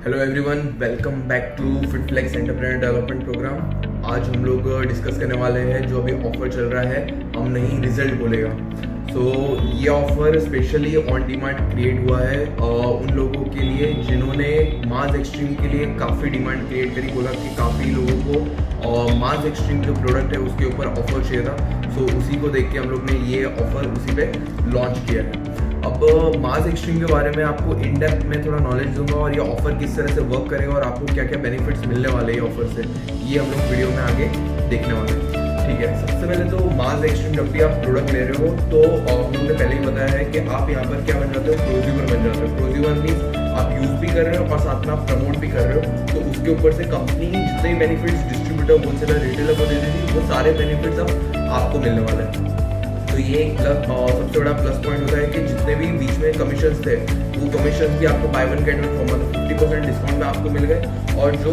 Hello everyone, welcome back to Fitflex entrepreneur development programme. आज हम लोग डिस्कस करने वाले हैं जो अभी ऑफर चल रहा है, हम नहीं रिजल्ट बोलेगा। ये offer specially on demand create हुआ है उन लोगों के लिए जिन्होंने मास एक्सट्रीम के लिए काफ़ी डिमांड क्रिएट करी। बोला कि काफ़ी लोगों को मास एक्सट्रीम जो प्रोडक्ट है उसके ऊपर ऑफर चाहिए था। उसी को देख के हम लोग ने ये ऑफर उसी पे लॉन्च किया है। अब मास एक्सट्रीम के बारे में आपको इन डेप्थ में थोड़ा नॉलेज दूंगा और ये ऑफर किस तरह से वर्क करेगा और आपको क्या क्या बेनिफिट्स मिलने वाले हैं ऑफर से, ये हम लोग वीडियो में आगे देखने वाले हैं। ठीक है, सबसे पहले तो मास एक्सट्रीम जब भी आप प्रोडक्ट ले रहे हो तो हम लोग ने पहले ही बताया है कि आप यहाँ पर क्या बन जाते हो, प्रोड्यूसर बन जाते हो। प्रोड्यूसर मीन्स आप यूज भी कर रहे हो और साथ में आप प्रमोट भी कर रहे हो। तो उसके ऊपर से कंपनी जितने बेनिफिट्स डिस्ट्रीब्यूटर, होलसेलर, रिटेलर को दे देती वो सारे बेनिफिट्स अब आपको मिलने वाले हैं। तो ये एक सबसे बड़ा प्लस पॉइंट होता है कि जितने भी बीच में कमीशन थे वो कमीशन भी आपको बाय वन गेट वन मतलब 50% डिस्काउंट में आपको मिल गए। और जो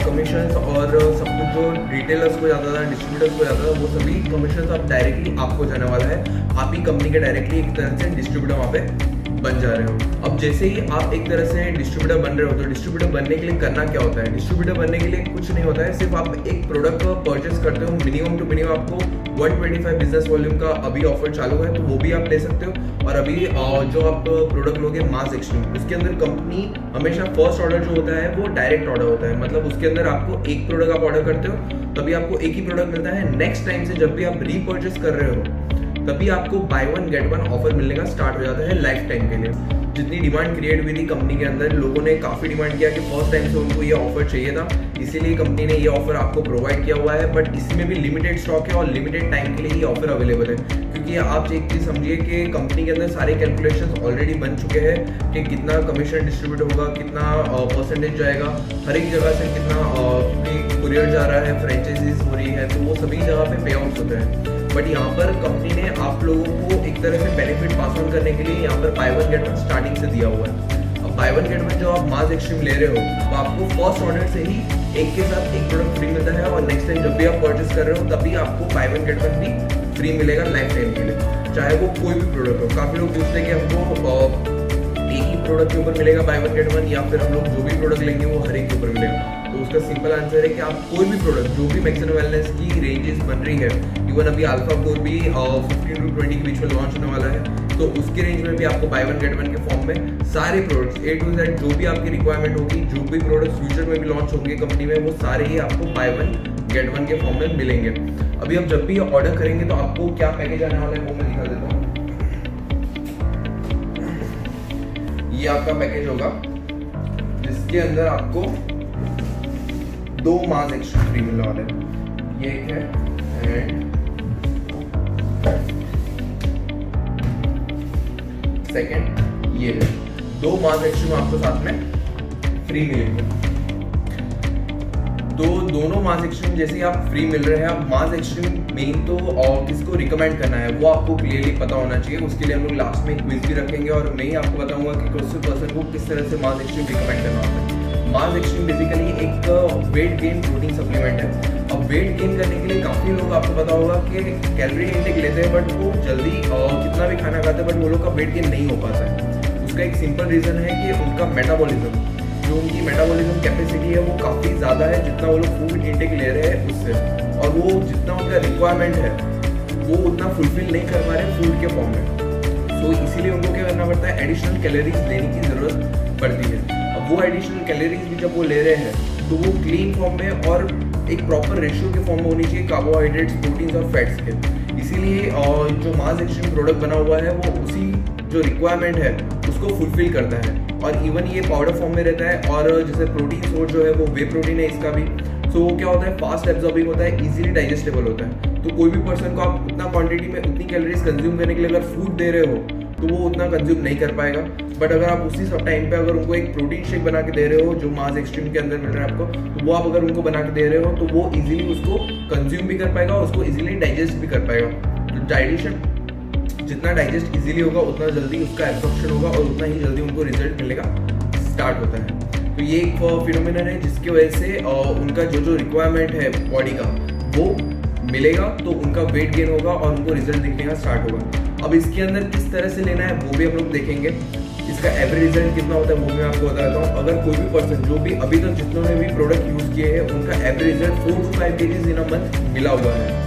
कमीशन और सब कुछ जो रिटेलर्स को जाता था, डिस्ट्रीब्यूटर्स को जाता था, वो सभी कमीशन अब डायरेक्टली आपको जाने वाला है। आप ही कंपनी के डायरेक्टली एक तरह से डिस्ट्रीब्यूटर वहाँ पे बन जा रहे हो। अब जैसे ही आप एक तरह से डिस्ट्रीब्यूटर बन रहे हो तो डिस्ट्रीब्यूटर बनने के लिए करना क्या होता है? डिस्ट्रीब्यूटर बनने के लिए कुछ नहीं होता है, सिर्फ आप एक प्रोडक्ट परचेस करते हो। मिनिमम टू मिनिमम आपको 125 बिजनेस वॉल्यूम का अभी ऑफर चालू है, तो वो भी आप ले सकते हो। और अभी जो आप प्रोडक्ट लोगे मास एक्सट्रीम, उसके अंदर कंपनी हमेशा फर्स्ट ऑर्डर जो होता है वो डायरेक्ट ऑर्डर होता है। मतलब उसके अंदर आपको एक प्रोडक्ट आप ऑर्डर करते हो तभी आपको एक ही प्रोडक्ट मिलता है। नेक्स्ट टाइम से जब भी आप रीपर्चेस कर रहे हो तभी आपको by one get one offer मिलने का स्टार्ट हो जाता है लाइफ टाइम के लिए। जितनी डिमांड क्रिएट हुई थी कंपनी के अंदर, लोगों ने काफ़ी डिमांड किया कि फर्स्ट टाइम से उनको ये ऑफर चाहिए था, इसीलिए कंपनी ने ये ऑफर आपको प्रोवाइड किया हुआ है। बट इसमें भी लिमिटेड स्टॉक है और लिमिटेड टाइम के लिए ये ऑफर अवेलेबल है। क्योंकि आप एक चीज़ समझिए कि कंपनी के अंदर सारे कैलकुलेशंस ऑलरेडी बन चुके हैं कि कितना कमीशन डिस्ट्रीब्यूट होगा, कितना परसेंटेज जाएगा, हर एक जगह से कितना कुरियर जा रहा है, फ्रेंचाइजीज हो रही है, तो वो सभी जगह पे पे आउट्स होते हैं। बट यहाँ पर कंपनी ने आप लोगों को एक तरह से बेनिफिट पास ऑन करने के लिए यहाँ पर by one get one starting से दिया हुआ है। अब बाय वन गेट वन जो आप मास एक्सट्रीम ले रहे हो तो आपको फर्स्ट ऑर्डर से ही एक के साथ एक प्रोडक्ट फ्री मिलता है। और नेक्स्ट टाइम जब भी आप परचेस कर रहे हो तभी आपको बाय वन गेट वन भी फ्री मिलेगा लाइफ टाइम के लिए, चाहे वो कोई भी प्रोडक्ट हो। काफी लोग पूछते हैं कि हमको एक ही प्रोडक्ट के ऊपर मिलेगा बाय वन गेट वन, या फिर हम लोग जो भी प्रोडक्ट लेंगे वो हर एक के ऊपर मिलेगा। तो उसका सिंपल आंसर है कि आप कोई भी प्रोडक्ट, जो भी मैक्स एंड वेलनेस की रेंजेस बन रही है, इवन अभी अल्फा 4 भी 15 to 20 के बीच में लॉन्च होने वाला है, तो उसके रेंज में भी आपको बाय वन गेट वन के फॉर्म में सारे प्रोडक्ट्स A to Z जो भी आपकी रिक्वायरमेंट होगी, जो भी प्रोडक्ट फ्यूचर में भी लॉन्च होंगे कंपनी में, वो सारे ही आपको बाय वन गेट वन के फॉर्म में मिलेंगे। अभी आप जब भी ऑर्डर करेंगे तो आपको क्या पैकेज आने वाला है वो मैं दिखा देता हूँ। ये आपका पैकेज होगा जिसके अंदर आपको 2 मास एक्सट्रीम फ्री मिलने वाले हैं। ये एक है एंड सेकंड ये है। 2 मास एक्सट्रीम आपको साथ में फ्री मिलेंगे। दोनों मास एक्सट्रीम जैसे आप फ्री मिल रहे हैं। अब मास एक्सट्रीम मेन तो किसको रिकमेंड करना है वो आपको क्लियरली पता होना चाहिए। उसके लिए हम लोग लास्ट में एक क्विज भी रखेंगे और मैं ही आपको बताऊंगा कि कौन पर्सन को किस तरह से मास एक्सट्रीम रिकमेंड करना होता है। मास एक्सट्रीम बेसिकली एक वेट गेन प्रोटीन सप्लीमेंट है। अब वेट गेन करने के लिए काफ़ी लोग, आपको पता होगा कि कैलोरी इनटेक लेते हैं बट वो जल्दी कितना भी खाना खाते हैं बट वो लोग का वेट गेन नहीं हो पाता है। उसका एक सिंपल रीज़न है कि उनका मेटाबॉलिज्म, जो उनकी मेटाबॉलिज्म कैपेसिटी है वो काफ़ी ज़्यादा है जितना वो लोग फूड इनटेक ले रहे हैं उससे, और वो जितना उनका रिक्वायरमेंट है वो उतना फुलफिल नहीं कर पा रहे फूड के फॉर्म में। इसीलिए उनको क्या करना पड़ता है, एडिशनल कैलोरीज लेने की ज़रूरत पड़ती है। अब वो एडिशनल कैलोरीज भी जब वो ले रहे हैं तो वो क्लीन फॉर्म में और एक प्रॉपर रेशियो के फॉर्म में होनी चाहिए, कार्बोहाइड्रेट्स, प्रोटीन्स और फैट्स के। इसीलिए जो मास एक्सट्रीम प्रोडक्ट बना हुआ है वो उसी जो रिक्वायरमेंट है उसको फुलफिल करता है। और इवन ये पाउडर फॉर्म में रहता है। और जैसे प्रोटीन सोर्स जो है वो वे प्रोटीन है इसका भी। वो क्या होता है, फास्ट एब्जॉर्बिंग होता है, इजीली डाइजेस्टेबल होता है। तो कोई भी पर्सन को आप उतना क्वांटिटी में उतनी कैलोरीज कंज्यूम करने के लिए अगर फूड दे रहे हो तो वो उतना कंज्यूम नहीं कर पाएगा। बट अगर आप उसी सब टाइम पे अगर उनको एक प्रोटीन शेक बना के दे रहे हो जो मास एक्सट्रीम के अंदर मिल रहा है आपको, तो वो आप अगर उनको बना के दे रहे हो तो वो इजीली उसको कंज्यूम भी कर पाएगा और उसको इजीली डाइजेस्ट भी कर पाएगा। तो डाइजेशन जितना डाइजेस्ट इजीली होगा उतना जल्दी उसका एब्जॉर्प्शन होगा और उतना ही जल्दी उनको रिजल्ट मिलेगा स्टार्ट होता है। तो ये एक फिनोमिनन है जिसकी वजह से उनका जो रिक्वायरमेंट है बॉडी का वो मिलेगा, तो उनका वेट गेन होगा और उनको रिजल्ट दिखने का स्टार्ट होगा। अब इसके अंदर किस तरह से लेना है वो भी हम लोग देखेंगे। इसका एवरेज रिजल्ट कितना होता है वो मैं आपको बता देता हूँ। अगर कोई भी पर्सन जो भी अभी तक जितने भी प्रोडक्ट यूज किए हैं उनका average result 4 to 5 kgs in a month मिला हुआ है।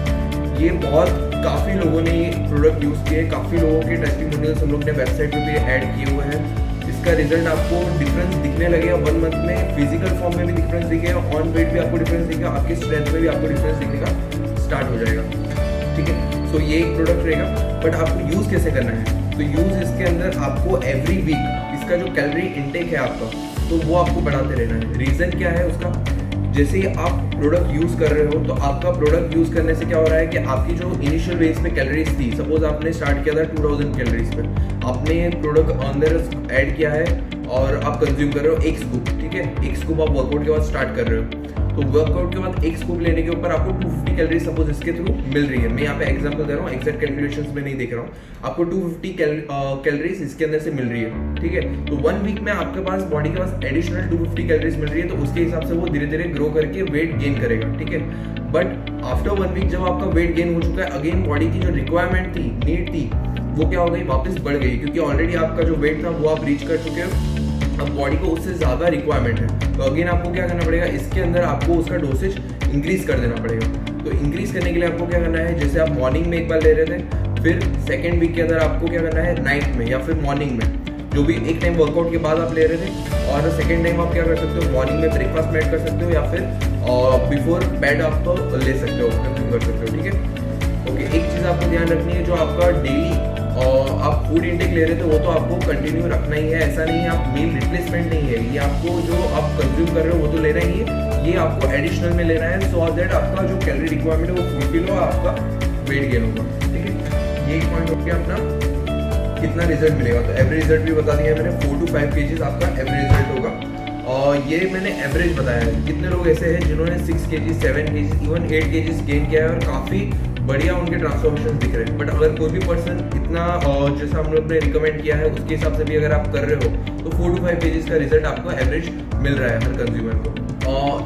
ये बहुत काफ़ी लोगों ने ये प्रोडक्ट यूज किए, काफ़ी लोगों के टेस्टिमोनियल्स हम लोग ने वेबसाइट पे भी ऐड किए हुए हैं। इसका रिजल्ट आपको डिफरेंस दिखने लगेगा 1 मंथ में, फिजिकल फॉर्म में भी डिफरेंस दिखेगा, ऑन वेट भी आपको डिफरेंस दिखेगा, आपके स्ट्रेंथ में भी आपको डिफरेंस दिखने का स्टार्ट हो जाएगा। ठीक है, सो ये एक प्रोडक्ट रहेगा। बट आपको यूज़ कैसे करना है, तो यूज़ इसके अंदर आपको एवरी वीक इसका जो कैलोरी इनटेक है आपका, तो वो आपको बढ़ाते रहना है। रीज़न क्या है उसका, जैसे ही आप प्रोडक्ट यूज़ कर रहे हो तो आपका प्रोडक्ट यूज़ करने से क्या हो रहा है कि आपकी जो इनिशियल बेस पे कैलोरीज थी, सपोज आपने स्टार्ट किया था 2000 कैलोरीज पे, आपने प्रोडक्ट अंदर ऐड किया है और आप कंज्यूम कर रहे हो 1 स्कूप। ठीक है, 1 स्कूप आप वर्कआउट के बाद स्टार्ट कर रहे हो, तो वर्कआउट के बाद 1 स्कूप लेने के ऊपर आपको 250 कैलोरी सपोज इसके थ्रू मिल रही है। मैं यहाँ पे एग्जांपल दे रहा हूँ, एग्जैक्ट कैलकुलेशंस में नहीं देख रहा हूँ। आपको 250 कैलोरीज इसके अंदर से मिल रही है। ठीक है, तो 1 वीक में आपके पास बॉडी के पास एडिशनल 250 कैलोरीज मिल रही है, तो उसके हिसाब से वो धीरे धीरे ग्रो करके वेट गेन करेगा। ठीक है, बट आफ्टर 1 वीक जब आपका वेट गेन हो चुका है, अगेन बॉडी की जो रिक्वायरमेंट थी, नीड थी, वो क्या हो गई, वापस बढ़ गई, क्योंकि ऑलरेडी आपका जो वेट था वो आप रीच कर चुके हो। अब बॉडी को उससे ज़्यादा रिक्वायरमेंट है, तो अगेन आपको क्या करना पड़ेगा, इसके अंदर आपको उसका डोसेज इंक्रीज कर देना पड़ेगा। तो इंक्रीज करने के लिए आपको क्या करना है, जैसे आप मॉर्निंग में एक बार ले रहे थे, फिर सेकेंड वीक के अंदर आपको क्या करना है, नाइट में या फिर मॉर्निंग में, जो भी एक टाइम वर्कआउट के बाद आप ले रहे थे, और सेकेंड टाइम आप क्या कर सकते हो, मॉर्निंग में ब्रेकफास्ट में ऐड कर सकते हो, या फिर बिफोर बेड आप ले सकते हो, कंज्यूम कर सकते हो। ठीक है, ओके। एक चीज़ आपको ध्यान रखनी है, जो आपका डेली आप फूड इंटेक ले रहे थे वो तो आपको कंटिन्यू रखना ही है, ऐसा नहीं है आप मील रिप्लेसमेंट नहीं है, ये आपको जो आप कंज्यूम कर रहे हो वो तो लेना ही है, ये आपको एडिशनल में लेना है, सो दैट आपका जो कैलोरी रिक्वायरमेंट है वो फुलफिल हो, आपका वेट गेन होगा। ठीक है, ये एक पॉइंट हो गया अपना कितना रिजल्ट मिलेगा। तो एवरेज रिजल्ट भी बता दिया मैंने, 4 to 5 kgs आपका एवरेज रिजल्ट होगा, और ये मैंने एवरेज बताया है। कितने लोग ऐसे हैं जिन्होंने 6 kg, 7 kg, even 8 kg gain किया है और काफ़ी बढ़िया उनके ट्रांसफॉर्मेशन दिख रहे हैं। बट अगर कोई भी पर्सन इतना जैसा हम लोग ने रिकमेंड किया है उसके हिसाब से भी अगर आप कर रहे हो, तो 4 to 5 kgs का रिजल्ट आपको एवरेज मिल रहा है हर कंज्यूमर को।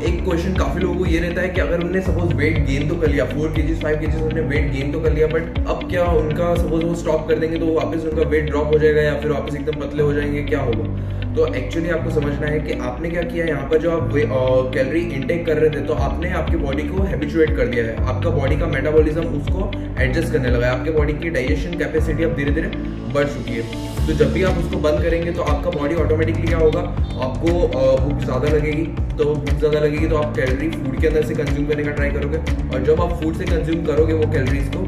एक क्वेश्चन काफ़ी लोगों को ये रहता है कि अगर उन्होंने सपोज वेट गेन तो कर लिया, 4 kgs 5 kgs उन्होंने वेट गेन तो कर लिया, बट अब क्या उनका सपोज वो स्टॉप कर देंगे तो वापस उनका वेट ड्रॉप हो जाएगा या फिर वापस एकदम पतले हो जाएंगे, क्या होगा। तो एक्चुअली आपको समझना है कि आपने क्या किया है, यहाँ पर जो आप कैलोरी इंटेक कर रहे थे तो आपने आपकी बॉडी को हैबिचुएट कर दिया है, आपका बॉडी का मेटाबॉलिज्म उसको एडजस्ट करने लगा है, आपके बॉडी की डाइजेशन कैपेसिटी अब धीरे धीरे बढ़ चुकी है। तो जब भी आप उसको बंद करेंगे तो आपका बॉडी ऑटोमेटिकली क्या होगा, आपको भूख ज़्यादा लगेगी, तो भूख ज़्यादा लगेगी तो आप कैलोरी फूड के अंदर से कंज्यूम करने का ट्राई करोगे, और जब आप फूड से कंज्यूम करोगे वो कैलोरीज को,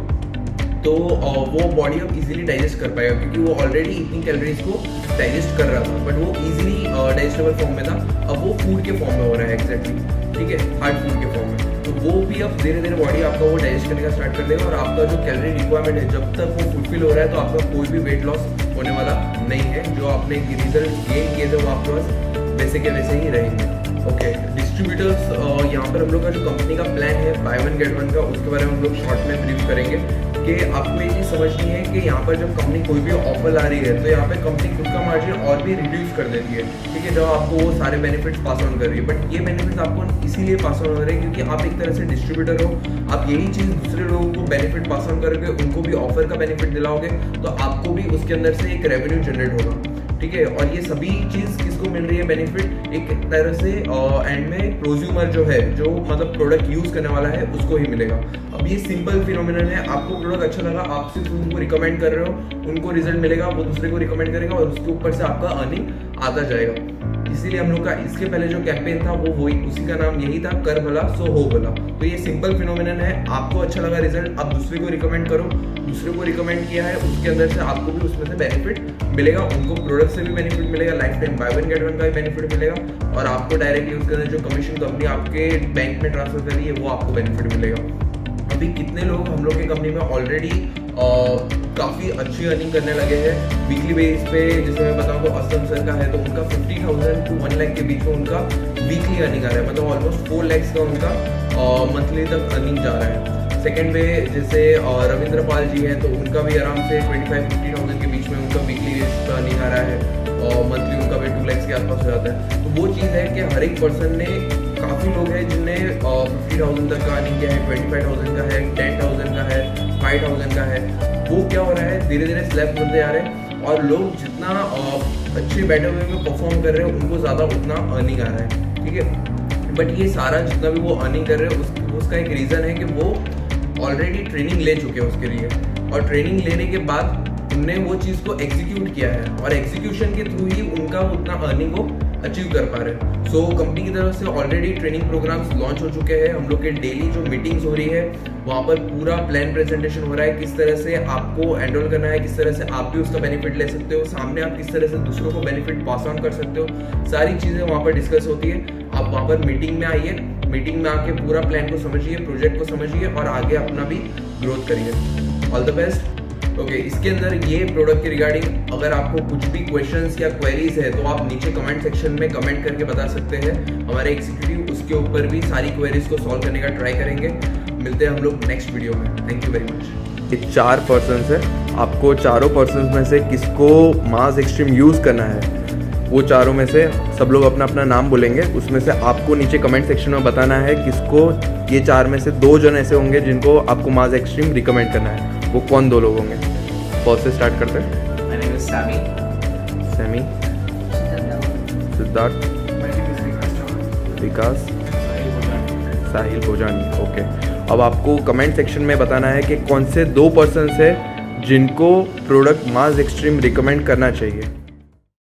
तो वो बॉडी अब इजीली डाइजेस्ट कर पाएगा, क्योंकि वो ऑलरेडी इतनी कैलोरीज को डाइजेस्ट कर रहा था, बट वो इजीली डाइजेस्टेबल फॉर्म में था, अब वो फूड के फॉर्म में हो रहा है एग्जैक्टली। ठीक है, हार्ड फूड के फॉर्म में, तो वो भी अब धीरे धीरे बॉडी आपका वो डाइजेस्ट करने का स्टार्ट कर देगा, और आपका जो कैलोरी रिक्वायरमेंट है जब तक वो फुलफिल हो रहा है तो आपका कोई भी वेट लॉस होने वाला नहीं है। जो आपने रिजल्ट गेन किए थे वो आपके पास वैसे के वैसे ही रहेंगे। ओके, डिस्ट्रीब्यूटर्स, यहाँ पर हम लोग का जो कंपनी का प्लान है बाय 1 get 1 का, उसके बारे में हम लोग शॉर्ट में ब्रीफ करेंगे कि आपको ये चीज़ समझनी है कि यहाँ पर जब कंपनी कोई भी ऑफर ला रही है तो यहाँ पे कंपनी खुद का मार्जिन और भी रिड्यूस कर देती है। ठीक है, जब आपको वो सारे बेनिफिट्स पास ऑन कर रही है, बट ये बेनिफिट्स आपको इसीलिए पास ऑन हो रहे हैं क्योंकि आप एक तरह से डिस्ट्रीब्यूटर हो, आप यही चीज़ दूसरे लोगों को बेनिफिट पास ऑन करोगे, उनको भी ऑफर का बेनिफिट दिलाओगे, तो आपको भी उसके अंदर से एक रेवेन्यू जनरेट होगा। ठीक है, और ये सभी चीज़ किसको मिल रही है बेनिफिट, एक तरह से एंड में प्रोज्यूमर जो है, जो मतलब प्रोडक्ट यूज़ करने वाला है उसको ही मिलेगा। अब ये सिंपल फिनोमिनन है, आपको प्रोडक्ट अच्छा लगा, आप सिर्फ उनको रिकमेंड कर रहे हो, उनको रिजल्ट मिलेगा, वो दूसरे को रिकमेंड करेगा और उसके ऊपर से आपका अर्निंग आता जाएगा। इसीलिए हम लोग का इसके पहले जो कैंपेन था वो वही, उसी का नाम यही था, कर भला सो हो भला। तो ये सिंपल फिनोमिनन है, आपको अच्छा लगा रिजल्ट, आप दूसरे को रिकमेंड करो, दूसरे को रिकमेंड किया है उसके अंदर से आपको भी उसमें से बेनिफिट मिलेगा, उनको प्रोडक्ट से भी बेनिफिट मिलेगा, लाइफ टाइम बाय 1 get 1 का भी बेनिफिट मिलेगा, और आपको डायरेक्टली उसके अंदर जो कमीशन कंपनी आपके बैंक में ट्रांसफर कर रही है वो आपको बेनिफिट मिलेगा। अभी कितने लोग हम लोग की कंपनी में ऑलरेडी काफ़ी अच्छी अर्निंग करने लगे हैं वीकली बेस पे। जैसे मैं बताऊँ तो असलम सर का है तो उनका 50,000 to 1 लाख के बीच में उनका वीकली अर्निंग आ रहा है, मतलब ऑलमोस्ट 4 lakhs का उनका मंथली तक अर्निंग जा रहा है। सेकेंड में जैसे रविंद्र पाल जी हैं तो उनका भी आराम से 25-50,000 के बीच में उनका वीकली बेस पर अर्निंग आ रहा है, और मंथली उनका भी 2 lakhs के आसपास हो जाता है। तो वो चीज़ है कि हर एक पर्सन ने, काफ़ी लोग हैं जिनने 50,000 तक का अर्निंग किया है, 25,000 का है, 10,000 का है, 5,000 का है। वो क्या हो रहा है, धीरे धीरे स्लैब बनते आ रहे हैं और लोग जितना अच्छे बेटर वे में परफॉर्म कर रहे हैं उनको ज़्यादा उतना अर्निंग आ रहा है, ठीक है। बट ये सारा जितना भी वो अर्निंग कर रहे हैं उसका एक रीज़न है कि वो ऑलरेडी ट्रेनिंग ले चुके हैं उसके लिए, और ट्रेनिंग लेने के बाद उनने वो चीज़ को एग्जीक्यूट किया है और एग्जीक्यूशन के थ्रू ही उनका उतना अर्निंग को अचीव कर पा रहे हैं। सो कंपनी की तरफ से ऑलरेडी ट्रेनिंग प्रोग्राम्स लॉन्च हो चुके हैं। हम लोग के डेली जो मीटिंग्स हो रही है वहाँ पर पूरा प्लान प्रेजेंटेशन हो रहा है, किस तरह से आपको एनरोल करना है, किस तरह से आप भी उसका बेनिफिट ले सकते हो, सामने आप किस तरह से दूसरों को बेनिफिट पास ऑन कर सकते हो, सारी चीज़ें वहाँ पर डिस्कस होती है। आप वहाँ पर मीटिंग में आइए, मीटिंग में आके पूरा प्लान को समझिए, प्रोजेक्ट को समझिए और आगे अपना भी ग्रोथ करिए। All the best. ओके, इसके अंदर ये प्रोडक्ट के रिगार्डिंग अगर आपको कुछ भी क्वेश्चंस या क्वेरीज है तो आप नीचे कमेंट सेक्शन में कमेंट करके बता सकते हैं। हमारे एग्जीक्यूटिव उसके ऊपर भी सारी क्वेरीज को सॉल्व करने का ट्राई करेंगे। मिलते हैं हम लोग नेक्स्ट वीडियो में। Thank you very much. ये 4 पर्सन्स है, आपको चारों पर्सन्स में से किसको मास एक्सट्रीम यूज़ करना है वो चारों में से सब लोग अपना अपना नाम बोलेंगे, उसमें से आपको नीचे कमेंट सेक्शन में बताना है किसको। ये 4 में से 2 जन ऐसे होंगे जिनको आपको मास एक्सट्रीम रिकमेंड करना है। वो कौन 2 लोग होंगे? फर्स्ट से स्टार्ट करते हैं। My name is Sami. Sami, Siddharth, Vikas, Sahil Bhojani. Okay, अब आपको कमेंट सेक्शन में बताना है कि कौन से 2 पर्सन्स है जिनको प्रोडक्ट मास एक्सट्रीम रिकमेंड करना चाहिए।